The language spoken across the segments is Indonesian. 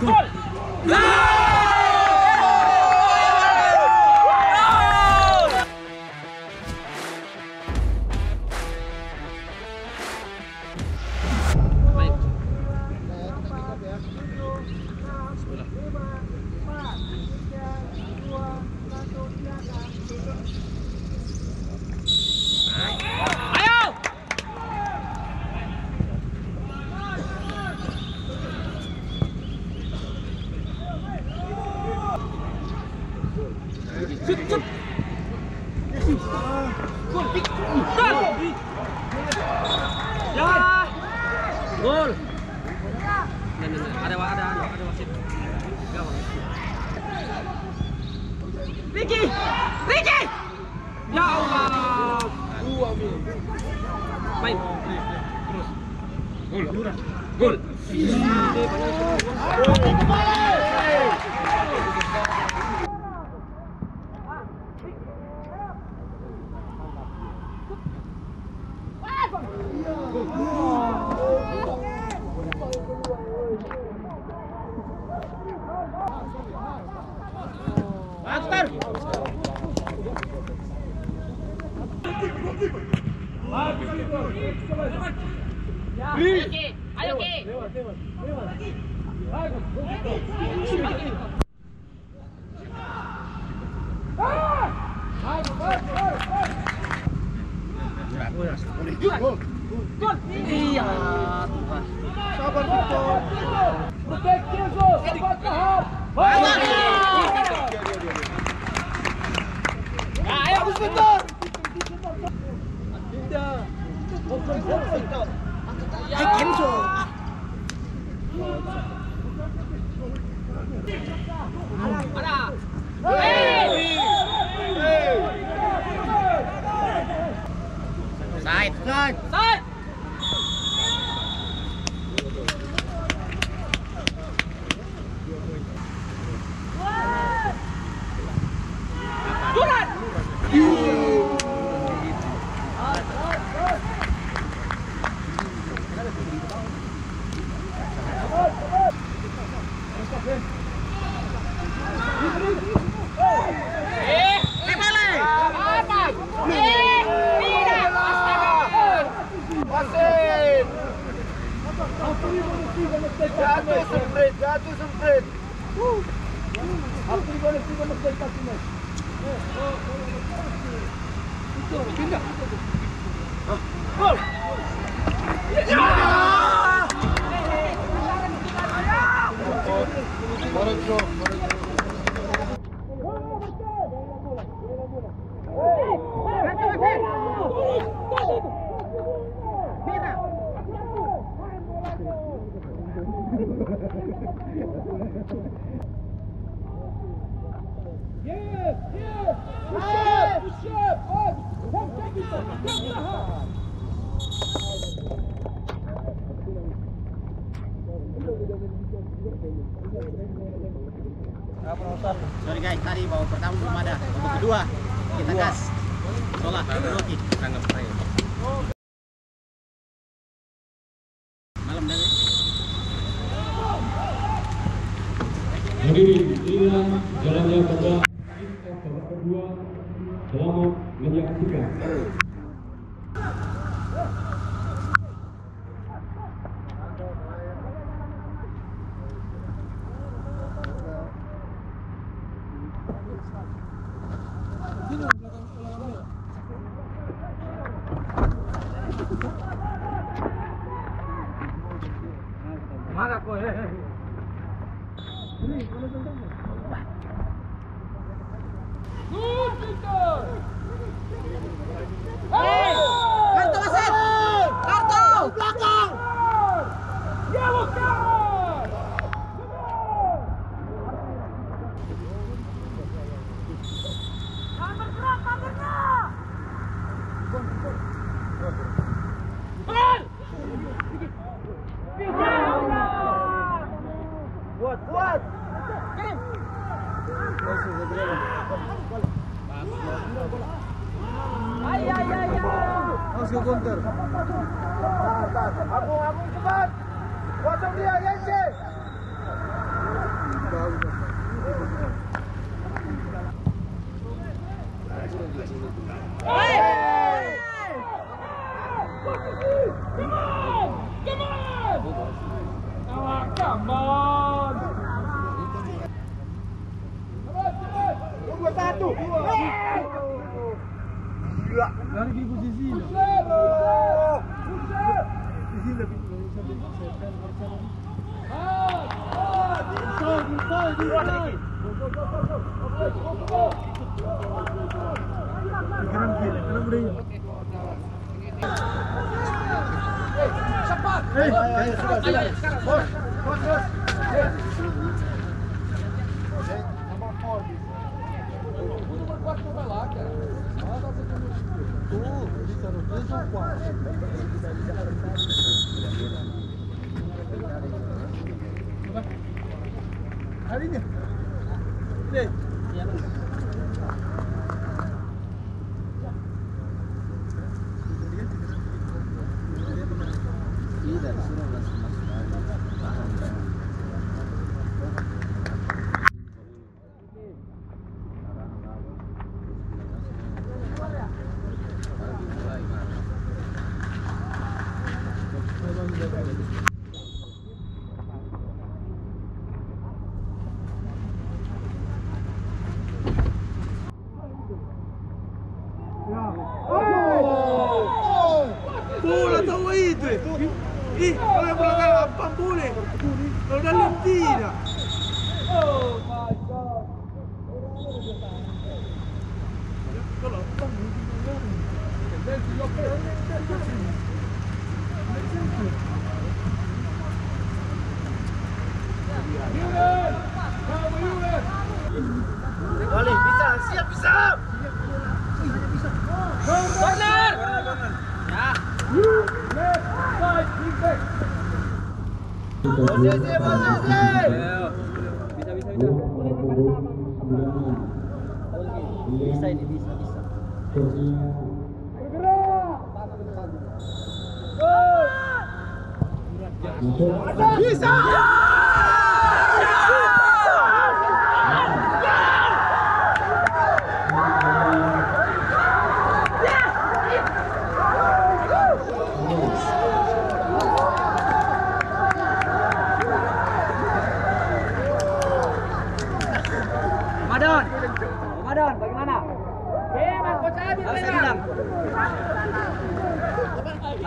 Gol! Gol. Ada wasit. Ricky. Ya Allah. Main. Terus. Gol. Ayo Ki. Gol. Iya, Tuhan. Sabar Victor. Proteksi gol. Sabar tahap. Ayo Victor. Tidak. Hai Kenzo. Ada. Side. Jatuh semprit. Aku boleh kasihnya. Pindah. Gol. Yes. Push up. Sorry guys, tadi babak pertama belum ada. Babak kedua kita gas. Solah, Rocky. Tanggap saya. Malam dari. Jadi inilah jalannya babak kedua. Selamat menyaksikan. Mana kau? Kartu wasit! Kartu! Belakang! Yellow card! Buat! Harus ke counter. Abung cepat. Kosong dia, Yense. Dari posisi. Harinya. Deh. Bola tahu itu. Ih, kalau yang belakang apa boleh? Kalau dalam tidak. Oh my god. Kalau apa Boleh, bisa, siap, bisa. Benar. Ya. Left, side, big back. Posisi. Bisa ini, bisa. Bergerak. Gol. Bisa. Ramadan, bagaimana?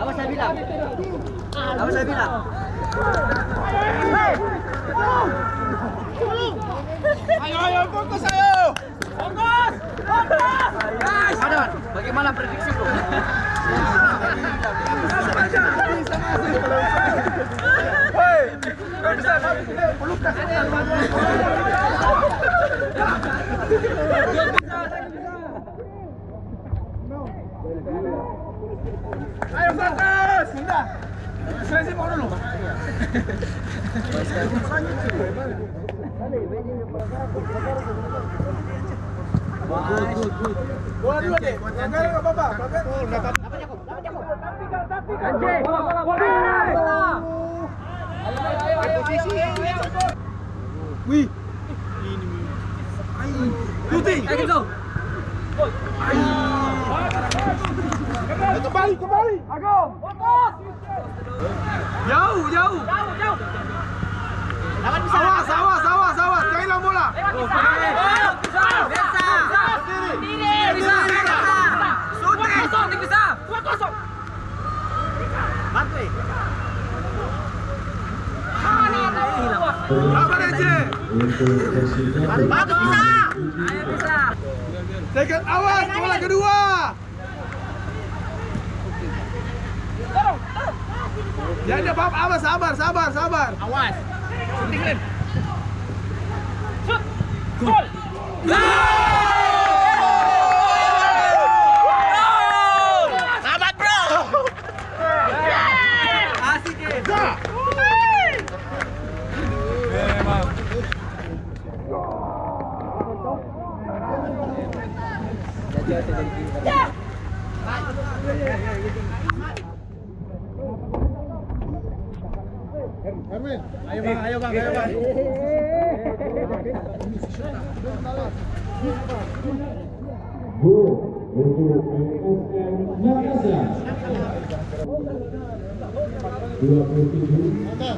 Apa saya bilang? Ayo, fokus ayo. Fokus. Ramadan, bagaimana prediksi bro? Hei, bisa pelukan. Ayo fokus. Sudah. Selesai mau dulu. Bola dulu deh. Enggak apa-apa. Anjing. Ayo. Wih. Shooting. Ayo go. Kembali. Agong. Fokus. Jauh. Lawan bisa. Awas. Jangan hilang bola. Bisa. Shooting bisa. 2-0. Bantu. Sabar aja. Bantu bisa. Ayo bisa. Tekan awas bola kedua. Ya ada bab, awas sabar. Awas. Shooting Lin. Shoot. Gol. Selamat bro. Asik ya. Memang. Erwin, ayo bang. Gol untuk MSM Makassar 27.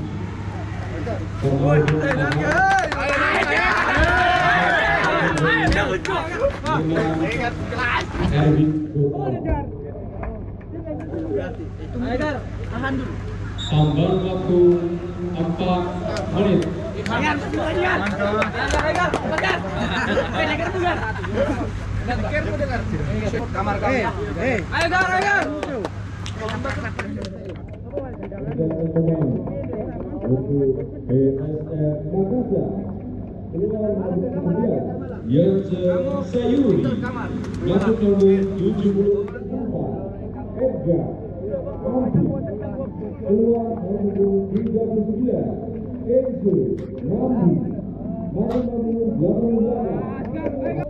Tahan dulu. Tambah waktu 4 menit. Kamar kami. Ayo Gar, ayo. Yeltsin Sayuri masuk nomor 74 Edgar Ampi keluar nomor 39 Enzo Nambi masuk nomor 88